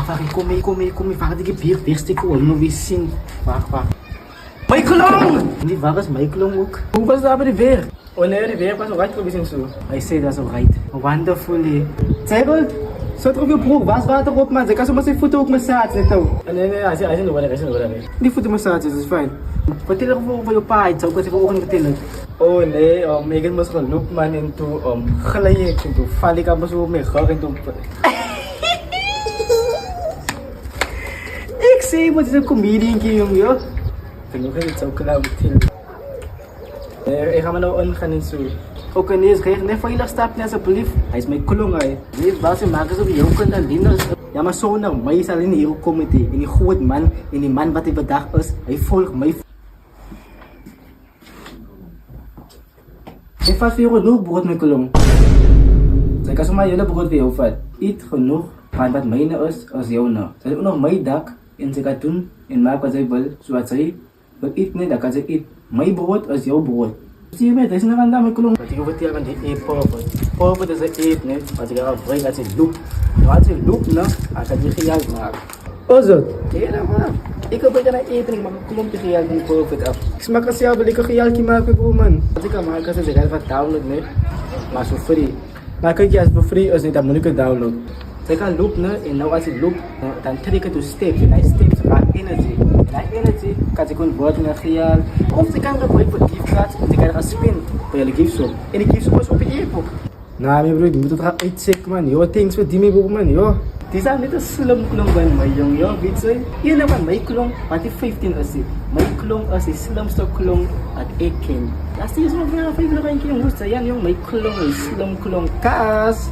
Wacht, ik kom, wacht, ik heb hier weerstik hoor, nog weer zien. Wacht. Mijn klong! Die waar is mijn klong ook? Hoe was dat bij de weer? Oh nee, de weer was alright geweest zo. I say that's alright. Wonderfully. Zegel, zo terug je broek, was water op man. Ze kan zomaar zijn voeten ook massage net ook. Nee, hij is in de water, Die voetenmassage is fijn. Vertel er voor je pa, het zou ik even ogen vertellen. Oh nee, Megan moest gelopen man en toen glijden en toen val ik aan zo mee geur en toen... Ik zei, maar het is een comedian jongen joh. Ik vind nog niet zo klaar vertellen. Nee, ik ga me nou gaan en zo. Ook en eens krijg net van je stap alsjeblieft. Hij is mijn klong hij. Nee, wat ze maken zo op jou kunnen dan dienen. Ja maar zo nou, mij is alleen hier komen die. En die goed man, en die man wat hij bedacht is, hij volgt mij. Ik vat veel genoeg brood met kolom. Zij kan zomaar jullie brood weer vat. Eet genoeg van wat mijne is als jou nou. Zij is ook nog mijn dak en ze kan doen en maak wat zij wil. Zoals zij wil eten, dan kan ze eten. Mijn brood is jouw brood. Zie je mij, dat is nog een dame kolom. Wat ik vertel van die eetpulver. Pulver is een eet, nee. Als ik erop breng, als je loopt. Als je loopt, nou, dan kan je gejald maken. Oh zo? Ja, man. Ik heb bijna eten, ik maak een klompje gejald die pulver af. Ik smaak als jou, wil ik een gejaltje maken, bro man. Als ik kan maken, ze zeggen van download, nee. Maar zo free. Maar kijk je, als het free is, dan moet ik het downloaden. Zij kan lopen, en nou als je loopt, dan trek je to steps. En hij steps gaat energy. En hij energy kan ze gewoon worden naar gejald. Of ze kan gebruiken voor giftcards, en ze kan gaan spinnen voor je giftshop. En die giftshop is op je e-book. Nou, mijn broer, je moet het gaan uitzetten, man. Yo, thanks voor die, mijn broer, man, yo. Die zijn net een slim klong van mij, jong, yo. Weet je? Hier nou, mijn klong, wat die 15 is die. Mijn klong is de slimste klong dat ik ken. Laat die eens maar vragen, 5 nog een keer, jongens. Jong, mijn klong is slim klong. Kaas.